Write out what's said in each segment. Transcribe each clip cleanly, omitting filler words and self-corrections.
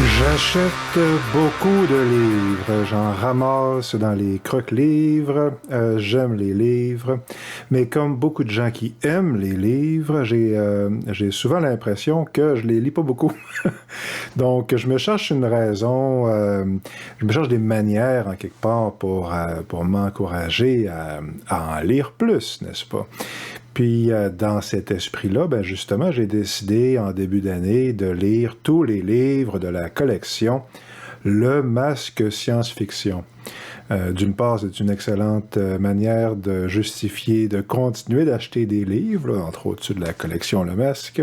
J'achète beaucoup de livres, j'en ramasse dans les croque-livres, j'aime les livres, mais comme beaucoup de gens qui aiment les livres, j'ai souvent l'impression que je les lis pas beaucoup. Donc, je me cherche une raison, je me cherche des manières en quelque part pour m'encourager à en lire plus, n'est-ce pas? Puis, dans cet esprit-là, ben justement, j'ai décidé en début d'année de lire tous les livres de la collection Le Masque Science-Fiction. D'une part, c'est une excellente manière de justifier, de continuer d'acheter des livres, là, entre autres ceux de la collection Le Masque.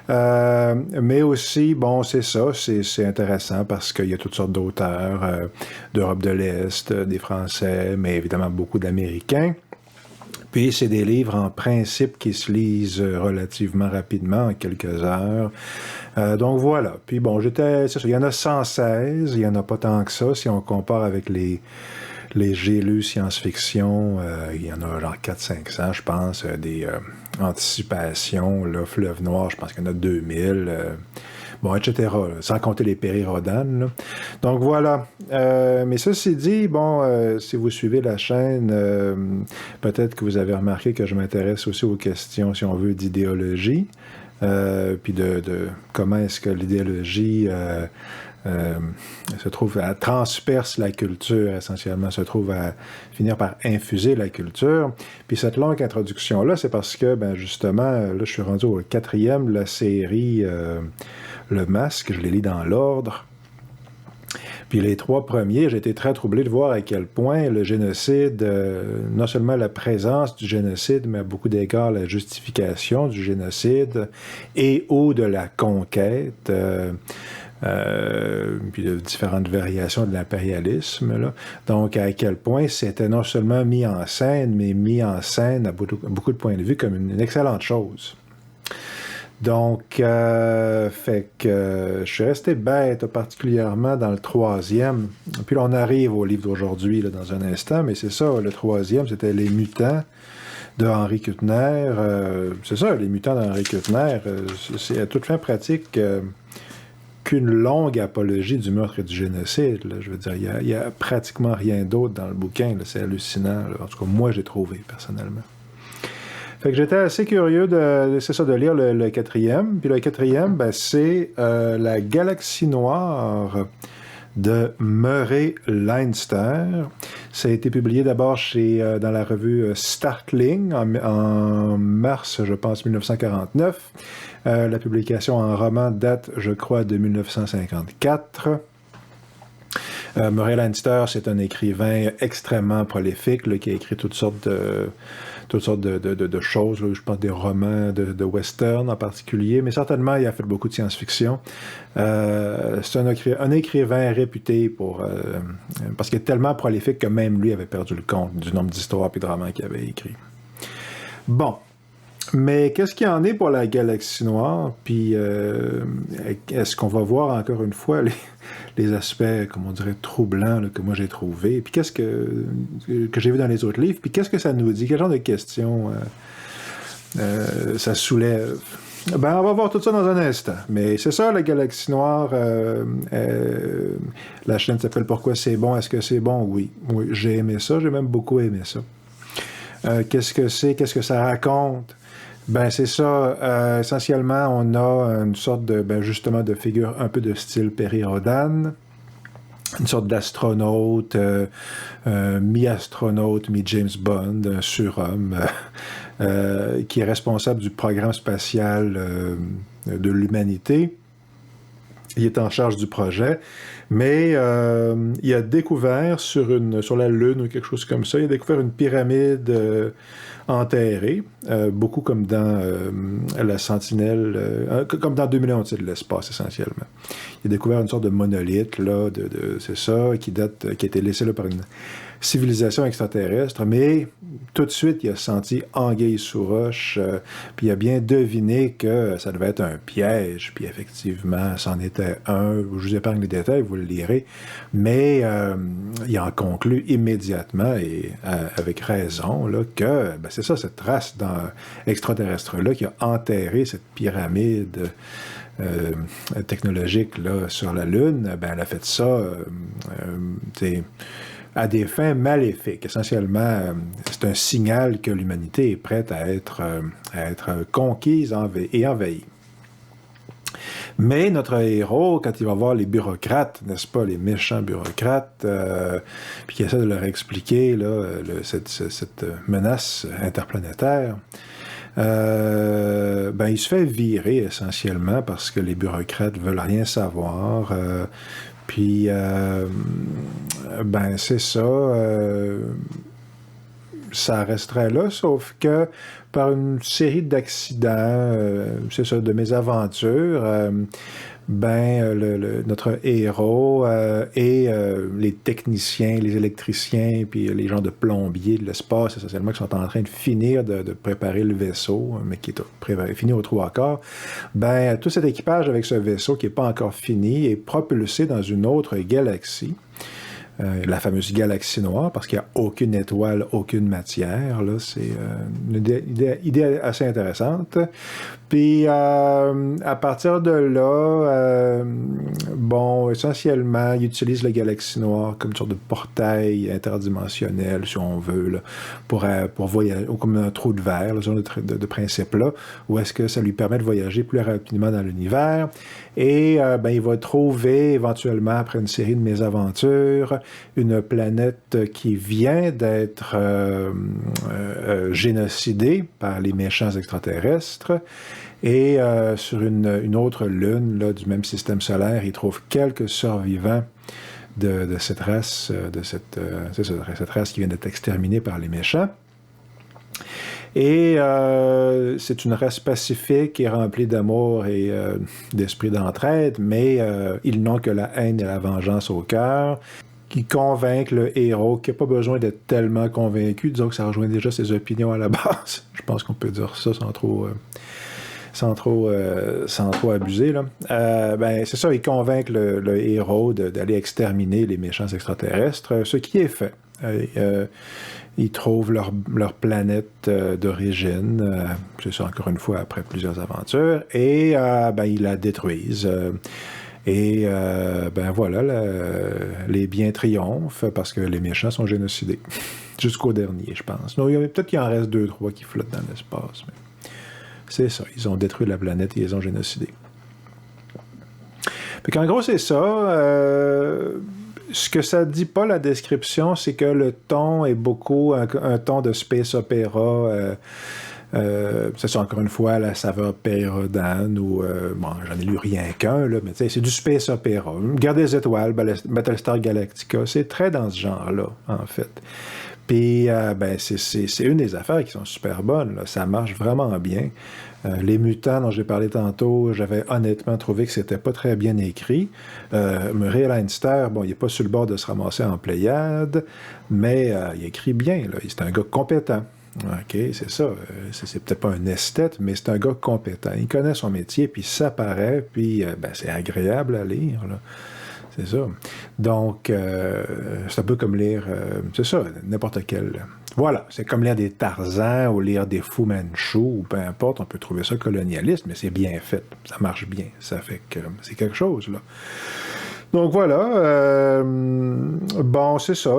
Mais aussi, bon, c'est ça, c'est intéressant parce qu'il y a toutes sortes d'auteurs d'Europe de l'Est, des Français, mais évidemment beaucoup d'Américains. Puis c'est des livres en principe qui se lisent relativement rapidement, en quelques heures. Donc voilà. Puis bon, c'est ça, il y en a 116, il n'y en a pas tant que ça si on compare avec les j'ai lu science-fiction, il y en a genre 400-500, je pense, des anticipations, là, Fleuve Noir, je pense qu'il y en a 2000, bon, etc., là, sans compter les Péri-Rodan, là. Donc voilà. Mais ceci dit, bon, si vous suivez la chaîne, peut-être que vous avez remarqué que je m'intéresse aussi aux questions, si on veut, d'idéologie, puis de comment est-ce que l'idéologie se trouve à transperce la culture, essentiellement, se trouve à finir par infuser la culture. Puis cette longue introduction-là, c'est parce que, ben justement, là, je suis rendu au 4e de la série Le Masque, je les lis dans l'ordre. Puis les 3 premiers, j'ai été très troublé de voir à quel point le génocide, non seulement la présence du génocide, mais à beaucoup d'égards la justification du génocide et ou de la conquête, puis de différentes variations de l'impérialisme, là. Donc, à quel point c'était non seulement mis en scène, mais mis en scène à beaucoup de points de vue comme une excellente chose. Donc, fait que je suis resté bête, particulièrement dans le 3e. Puis là, on arrive au livre d'aujourd'hui, là, dans un instant, mais c'est ça, le 3e, c'était Les Mutants de Henri Kuttner. C'est ça, Les Mutants d'Henri Kuttner, c'est à toute fin pratique qu'une longue apologie du meurtre et du génocide, là. Je veux dire, il y a pratiquement rien d'autre dans le bouquin, là. C'est hallucinant, là. En tout cas, moi, j'ai trouvé, personnellement. Fait que j'étais assez curieux de lire le 4e. Puis le 4e, ben, c'est La Galaxie Noire de Murray Leinster. Ça a été publié d'abord dans la revue Startling en mars, je pense, 1949. La publication en roman date, je crois, de 1954. Murray Leinster, c'est un écrivain extrêmement prolifique là, qui a écrit toutes sortes de choses, là, je pense des romans de western en particulier, mais certainement il a fait beaucoup de science-fiction. C'est un écrivain réputé parce qu'il est tellement prolifique que même lui avait perdu le compte du nombre d'histoires et de romans qu'il avait écrits. Bon. Mais qu'est-ce qu'il y en est pour la Galaxie Noire? Puis est-ce qu'on va voir encore une fois les aspects, comme on dirait, troublants là, que moi j'ai trouvés? Puis qu'est-ce que j'ai vu dans les autres livres? Puis qu'est-ce que ça nous dit? Quel genre de questions ça soulève? Ben, on va voir tout ça dans un instant. Mais c'est ça, la Galaxie Noire. La chaîne s'appelle Pourquoi c'est bon? Est-ce que c'est bon? Oui. Oui, j'ai aimé ça. J'ai même beaucoup aimé ça. Qu'est-ce que c'est? Qu'est-ce que ça raconte? Ben c'est ça. Essentiellement, on a une sorte de, justement, de figure un peu de style Péri-Rodan, une sorte d'astronaute, mi-astronaute, mi-James Bond, un surhomme, qui est responsable du programme spatial de l'humanité. Il est en charge du projet, mais il a découvert sur la Lune ou quelque chose comme ça, il a découvert une pyramide enterrée, beaucoup comme dans la Sentinelle, comme dans 2001 de l'espace essentiellement. Il a découvert une sorte de monolithe, là, c'est ça, qui a été laissé là par une civilisation extraterrestre, mais tout de suite, il a senti anguille sous roche, puis il a bien deviné que ça devait être un piège, puis effectivement, c'en était un. Je vous épargne les détails, vous le lirez, mais il en conclut immédiatement, et avec raison, là, que c'est ça, cette race extraterrestre-là qui a enterré cette pyramide technologique là, sur la Lune, ben, elle a fait ça à des fins maléfiques. Essentiellement, c'est un signal que l'humanité est prête à être conquise et envahie. Mais notre héros, quand il va voir les bureaucrates, n'est-ce pas, les méchants bureaucrates, puis qu'il essaie de leur expliquer là, cette menace interplanétaire, ben, il se fait virer essentiellement parce que les bureaucrates veulent rien savoir. Puis, ben, c'est ça. Ça resterait là, sauf que par une série d'accidents, c'est ça, de mésaventures, ben, notre héros et les techniciens, les électriciens, puis les gens de plombier de l'espace, essentiellement, qui sont en train de finir de préparer le vaisseau, mais qui est fini aux 3/4, ben, tout cet équipage avec ce vaisseau qui n'est pas encore fini est propulsé dans une autre galaxie. La fameuse galaxie noire, parce qu'il n'y a aucune étoile, aucune matière. Là, c'est une idée assez intéressante. Puis, à partir de là, bon, essentiellement, ils utilisent la galaxie noire comme une sorte de portail interdimensionnel, si on veut, là, pour voyager, ou comme un trou de verre, là, ce genre de principe-là, où est-ce que ça lui permet de voyager plus rapidement dans l'univers. Et ben, il va trouver éventuellement, après une série de mésaventures, une planète qui vient d'être génocidée par les méchants extraterrestres. Et sur une autre lune là, du même système solaire, il trouve quelques survivants de cette race, cette race qui vient d'être exterminée par les méchants. Et c'est une race pacifique et remplie d'amour et d'esprit d'entraide, mais ils n'ont que la haine et la vengeance au cœur, qui convainquent le héros, qui n'a pas besoin d'être tellement convaincu, disons que ça rejoint déjà ses opinions à la base. Je pense qu'on peut dire ça sans trop abuser, là. Ben, c'est ça, ils convainquent le héros d'aller exterminer les méchants extraterrestres, ce qui est fait. Ils trouvent leur planète d'origine, c'est ça encore une fois après plusieurs aventures, et ben, ils la détruisent. Et ben voilà, les biens triomphent parce que les méchants sont génocidés. Jusqu'au dernier, je pense. Non, peut-être qu'il en reste 2-3 qui flottent dans l'espace, mais c'est ça. Ils ont détruit la planète et ils ont génocidé. Fait qu'en gros, c'est ça. Ce que ça dit pas, la description, c'est que le ton est beaucoup un ton de space opéra. C'est encore une fois la saveur Pérodan ou bon, j'en ai lu rien qu'un, là, mais c'est du space opéra. Guerre des étoiles, Battlestar Galactica, c'est très dans ce genre-là, en fait. Puis, ben, c'est une des affaires qui sont super bonnes, là. Ça marche vraiment bien. Les mutants dont j'ai parlé tantôt, j'avais honnêtement trouvé que c'était pas très bien écrit. Muriel Leinster, bon, il n'est pas sur le bord de se ramasser en Pléiade, mais il écrit bien, là. C'est un gars compétent. OK, c'est ça. C'est peut-être pas un esthète, mais c'est un gars compétent. Il connaît son métier, puis ça paraît, puis ben, c'est agréable à lire, là. C'est ça. Donc, c'est un peu comme lire, c'est ça, n'importe quel. Voilà, c'est comme lire des Tarzans ou lire des Fu Manchu, ou peu importe, on peut trouver ça colonialiste, mais c'est bien fait. Ça marche bien. Ça fait que c'est quelque chose, là. Donc voilà, bon, c'est ça,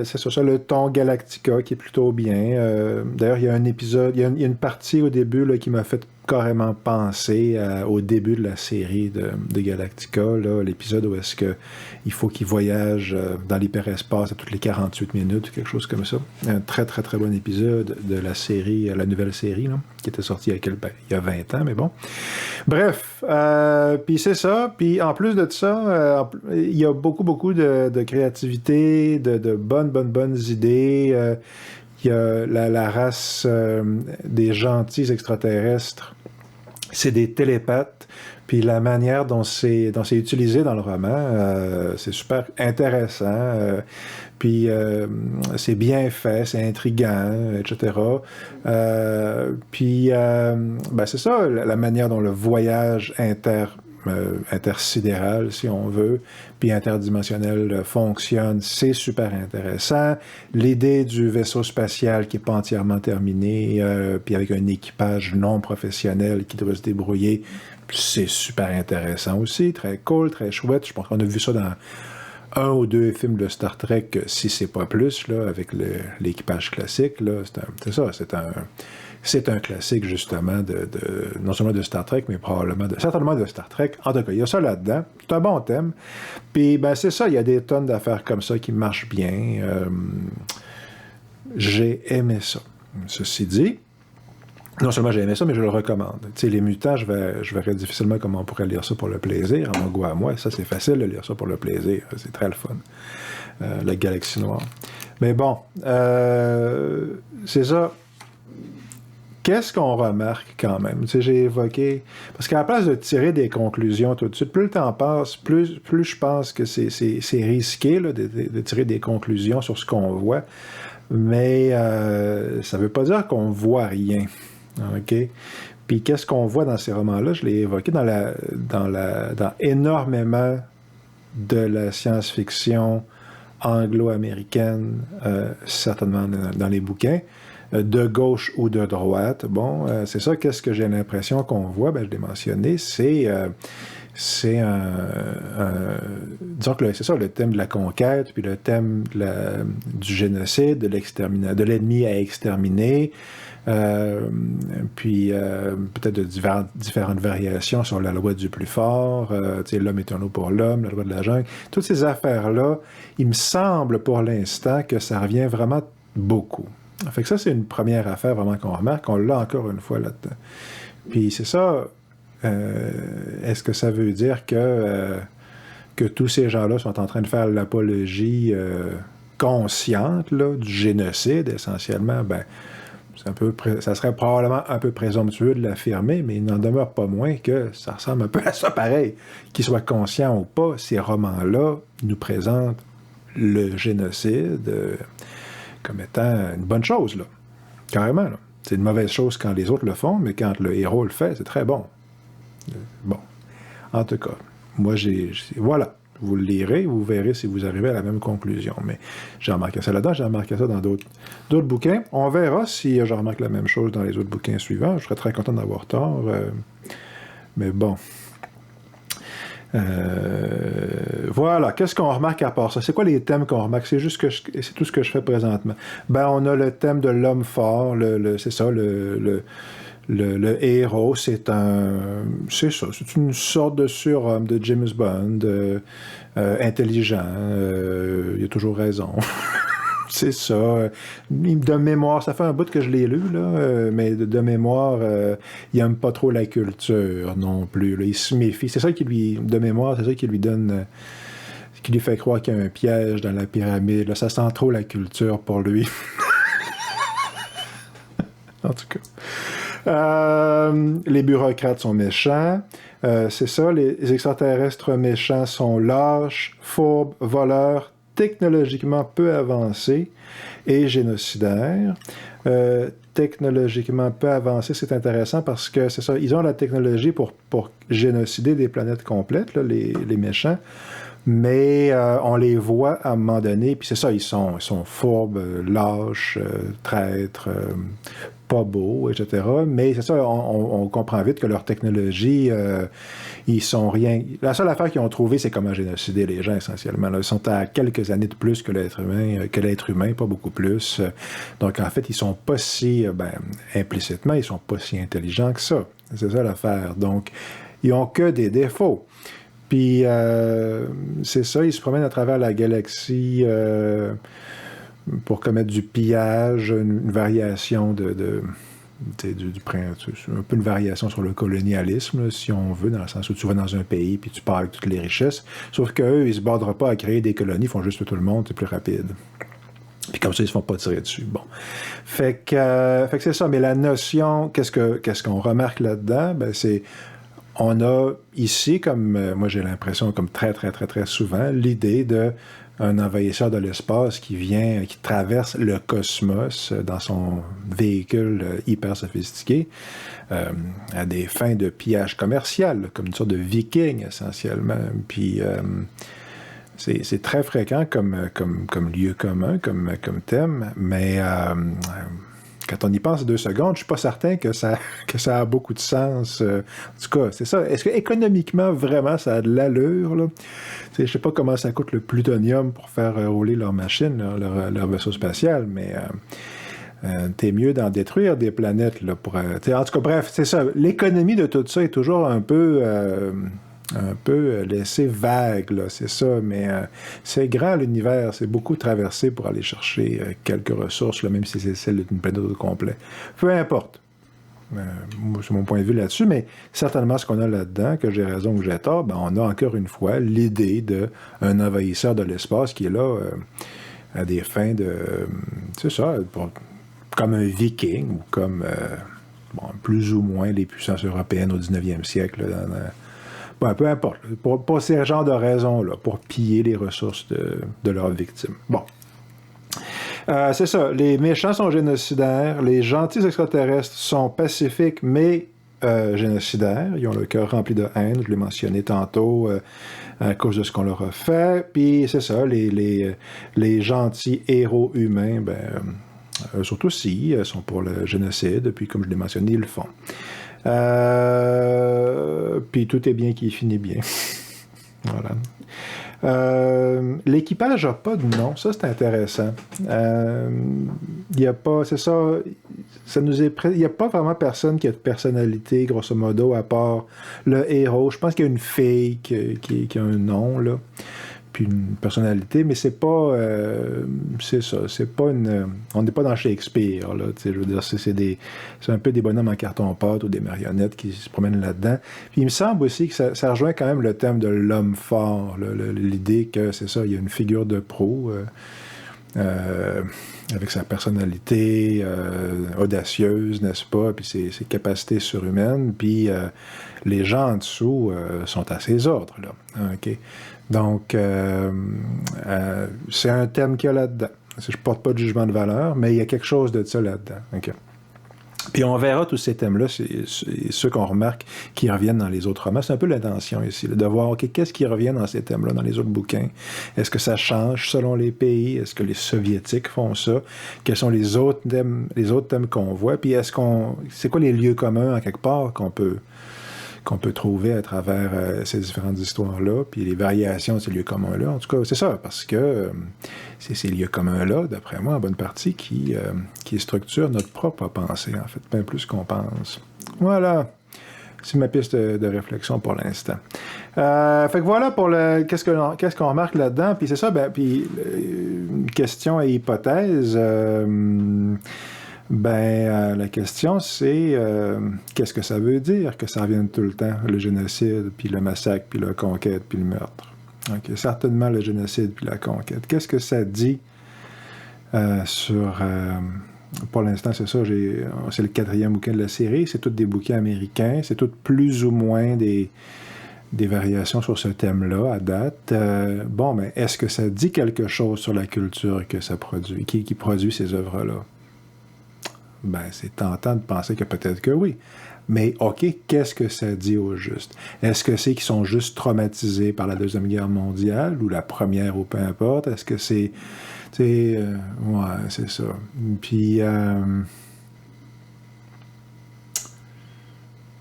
c'est ça, le ton Galactica qui est plutôt bien. D'ailleurs, il y a un épisode, il y a une partie au début là, qui m'a fait carrément penser au début de la série de Galactica, là, l'épisode où est-ce que il faut qu'il voyage dans l'hyperespace à toutes les 48 minutes, quelque chose comme ça. Un très, très, très bon épisode de la série, la nouvelle série, là, qui était sortie il y a 20 ans, mais bon. Bref, puis c'est ça, puis en plus de ça, il y a beaucoup, beaucoup de créativité, de bonnes idées. Il y a la race des gentils extraterrestres, c'est des télépathes, puis la manière dont c'est utilisé dans le roman, c'est super intéressant, puis c'est bien fait, c'est intriguant, etc. Puis, ben c'est ça, la manière dont le voyage intersidéral, si on veut, puis interdimensionnel fonctionne, c'est super intéressant. L'idée du vaisseau spatial qui n'est pas entièrement terminé, puis avec un équipage non professionnel qui doit se débrouiller, c'est super intéressant aussi, très cool, très chouette. Je pense qu'on a vu ça dans un ou deux films de Star Trek, si c'est pas plus, là, avec l'équipage classique. Là, c'est un classique, justement, non seulement de Star Trek, mais certainement de Star Trek. En tout cas, il y a ça là-dedans. C'est un bon thème. Puis, ben, c'est ça, il y a des tonnes d'affaires comme ça qui marchent bien. J'ai aimé ça. Ceci dit, non seulement j'ai aimé ça, mais je le recommande. Tu sais, Les Mutants, je verrais difficilement comment on pourrait lire ça pour le plaisir. À mon goût à moi, ça, c'est facile de lire ça pour le plaisir. C'est très le fun. La Galaxie Noire. Mais bon, c'est ça. Qu'est-ce qu'on remarque quand même? Tu sais, j'ai évoqué... Parce qu'à la place de tirer des conclusions tout de suite, plus le temps passe, plus je pense que c'est risqué là, de tirer des conclusions sur ce qu'on voit. Mais ça ne veut pas dire qu'on voit rien. OK? Puis qu'est-ce qu'on voit dans ces romans-là? Je l'ai évoqué dans énormément de la science-fiction anglo-américaine, certainement dans les bouquins, de gauche ou de droite. Bon, c'est ça, qu'est-ce que j'ai l'impression qu'on voit? Ben, je l'ai mentionné, c'est disons que c'est ça, le thème de la conquête, puis le thème du génocide, de l'ennemi à exterminer, puis peut-être de différentes variations sur la loi du plus fort, l'homme est un loup pour l'homme, la loi de la jungle. Toutes ces affaires-là, il me semble pour l'instant que ça revient vraiment beaucoup. Fait que ça, c'est une première affaire vraiment qu'on remarque. On l'a encore une fois là-dedans. Puis c'est ça... est-ce que ça veut dire que tous ces gens-là sont en train de faire l'apologie consciente là, du génocide, essentiellement? Ben, ça serait probablement un peu présomptueux de l'affirmer, mais il n'en demeure pas moins que ça ressemble un peu à ça pareil. Qu'ils soient conscients ou pas, ces romans-là nous présentent le génocide comme étant une bonne chose, là. Carrément, là. C'est une mauvaise chose quand les autres le font, mais quand le héros le fait, c'est très bon. Bon. En tout cas, moi, voilà. Vous le lirez, vous verrez si vous arrivez à la même conclusion. Mais j'ai remarqué ça là-dedans, j'ai remarqué ça dans d'autres bouquins. On verra si je remarque la même chose dans les autres bouquins suivants. Je serais très content d'avoir tort. Mais bon. Voilà. Qu'est-ce qu'on remarque à part ça? C'est quoi les thèmes qu'on remarque? C'est tout ce que je fais présentement. Ben, on a le thème de l'homme fort, c'est ça, le héros, c'est une sorte de surhomme de James Bond, intelligent, il a toujours raison. C'est ça. De mémoire, ça fait un bout que je l'ai lu, là, mais de mémoire, il n'aime pas trop la culture non plus. Là. Il se méfie. C'est ça qui de mémoire, c'est ça qui lui donne... qui lui fait croire qu'il y a un piège dans la pyramide. Là, ça sent trop la culture pour lui. En tout cas. Les bureaucrates sont méchants. C'est ça, les extraterrestres méchants sont lâches, fourbes, voleurs, technologiquement peu avancés et génocidaires. Technologiquement peu avancés, c'est intéressant parce que c'est ça, ils ont la technologie pour génocider des planètes complètes, là, les méchants. Mais on les voit à un moment donné, puis c'est ça, ils sont fourbes, lâches, traîtres, pas beaux, etc. Mais c'est ça, on comprend vite que leur technologie, ils sont rien... La seule affaire qu'ils ont trouvée, c'est comment génocider les gens, essentiellement. Là. Ils sont à quelques années de plus que l'être humain, pas beaucoup plus. Donc, en fait, ils sont pas si... implicitement, ils sont pas si intelligents que ça. C'est ça l'affaire. Donc, ils ont que des défauts. Puis, c'est ça, ils se promènent à travers la galaxie pour commettre du pillage, une variation un peu une variation sur le colonialisme, là, si on veut, dans le sens où tu vas dans un pays puis tu pars avec toutes les richesses. Sauf qu'eux, ils se borderont pas à créer des colonies, ils font juste tout le monde, c'est plus rapide. Puis comme ça, ils se font pas tirer dessus. Bon. Fait que c'est ça. Mais la notion, qu'est-ce qu'on remarque là-dedans? Ben, on a ici, comme moi j'ai l'impression, comme très, très, très, très souvent, l'idée d'un envahisseur de l'espace qui traverse le cosmos dans son véhicule hyper sophistiqué à des fins de pillage commercial, comme une sorte de viking essentiellement. Puis c'est très fréquent comme lieu commun, comme thème, mais quand on y pense 2 secondes, je suis pas certain que ça a beaucoup de sens. En tout cas, c'est ça. Est-ce que économiquement, vraiment, ça a de l'allure, là? Je sais pas comment ça coûte le plutonium pour faire rouler leur machine, là, leur vaisseau spatial, mais t'es mieux d'en détruire des planètes, là, pour... en tout cas, bref, c'est ça. L'économie de tout ça est toujours un peu laissé vague, là, c'est ça, mais c'est grand l'univers, c'est beaucoup traversé pour aller chercher quelques ressources, là, même si c'est celle d'une planète au complet. Peu importe. C'est mon point de vue là-dessus, mais certainement ce qu'on a là-dedans, que j'ai raison ou que j'ai tort, ben, on a encore une fois l'idée d'un envahisseur de l'espace qui est là à des fins de... c'est ça, comme un viking, ou comme plus ou moins les puissances européennes au 19e siècle, là, bon, peu importe. Pour ces genres de raisons-là, pour piller les ressources de leurs victimes. Bon. C'est ça. Les méchants sont génocidaires. Les gentils extraterrestres sont pacifiques, mais génocidaires. Ils ont le cœur rempli de haine. Je l'ai mentionné tantôt à cause de ce qu'on leur a fait. Puis, c'est ça. Les gentils héros humains, surtout si, sont pour le génocide. Puis, comme je l'ai mentionné, ils le font. Puis tout est bien qui finit bien. Voilà. L'équipage n'a pas de nom, ça c'est intéressant. Il n'y a pas, c'est ça, il n'y a pas vraiment personne qui a de personnalité, grosso modo, à part le héros. Je pense qu'il y a une fille qui a un nom, là, puis une personnalité, mais c'est pas, c'est ça, c'est pas on n'est pas dans Shakespeare, là, je veux dire, c'est un peu des bonhommes en carton-pâte ou des marionnettes qui se promènent là-dedans. Puis il me semble aussi que ça rejoint quand même le thème de l'homme fort, là, l'idée que, c'est ça, il y a une figure de proue, avec sa personnalité audacieuse, n'est-ce pas, puis ses capacités surhumaines, puis les gens en dessous sont à ses ordres, là, OK? Donc, c'est un thème qu'il y a là-dedans. Je ne porte pas de jugement de valeur, mais il y a quelque chose de ça là-dedans. Okay. Puis on verra tous ces thèmes-là, c'est ceux qu'on remarque qui reviennent dans les autres romans. C'est un peu l'intention ici, là, de voir, OK, qu'est-ce qui revient dans ces thèmes-là, dans les autres bouquins? Est-ce que ça change selon les pays? Est-ce que les Soviétiques font ça? Quels sont les autres thèmes qu'on voit? Puis c'est quoi les lieux communs, en quelque part, qu'on peut trouver à travers ces différentes histoires-là, puis les variations de ces lieux communs-là. En tout cas, c'est ça, parce que c'est ces lieux communs-là, d'après moi, en bonne partie, qui structurent notre propre pensée, en fait, bien plus qu'on pense. Voilà. C'est ma piste de réflexion pour l'instant. Fait que voilà pour qu'est-ce qu'on remarque là-dedans, puis c'est ça, puis une question à hypothèse... la question, c'est qu'est-ce que ça veut dire que ça revienne tout le temps, le génocide, puis le massacre, puis la conquête, puis le meurtre? Okay, certainement le génocide, puis la conquête. Qu'est-ce que ça dit sur... pour l'instant, c'est ça, c'est le 4e bouquin de la série, c'est tous des bouquins américains, c'est tous plus ou moins des variations sur ce thème-là à date. Mais est-ce que ça dit quelque chose sur la culture que ça produit, qui produit ces œuvres-là? C'est tentant de penser que peut-être que oui. Mais OK, qu'est-ce que ça dit au juste? Est-ce que c'est qu'ils sont juste traumatisés par la Deuxième Guerre mondiale ou la Première ou peu importe? Est-ce que c'est... ouais, c'est ça. Puis,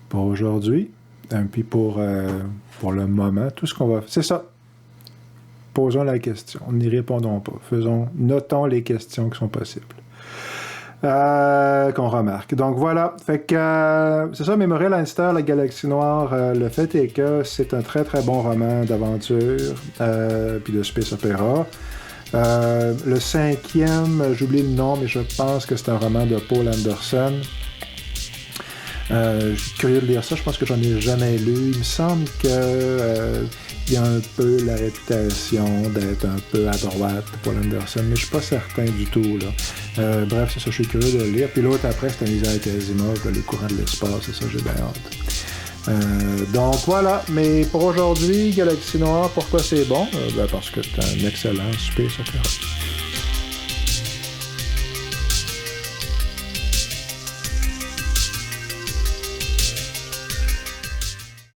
pour aujourd'hui, puis pour le moment, tout ce qu'on va... C'est ça. Posons la question. N'y répondons pas. Notons les questions qui sont possibles. Qu'on remarque. Donc voilà, fait que c'est ça, Memorial Lannister, La Galaxie Noire, le fait est que c'est un très très bon roman d'aventure puis de space opéra. Le 5e, j'oublie le nom, mais je pense que c'est un roman de Poul Anderson. Je suis curieux de lire ça, je pense que j'en ai jamais lu. Il me semble que il y a un peu la réputation d'être un peu à droite pour Anderson, mais je suis pas certain du tout, là. Bref, c'est ça, je suis curieux de le lire. Puis l'autre après, c'est un Isaac Asimov, Les courants de l'espace, c'est ça, j'ai bien hâte. Donc voilà, mais pour aujourd'hui, Galaxie Noire, pourquoi c'est bon? Parce que c'est un excellent space opéra.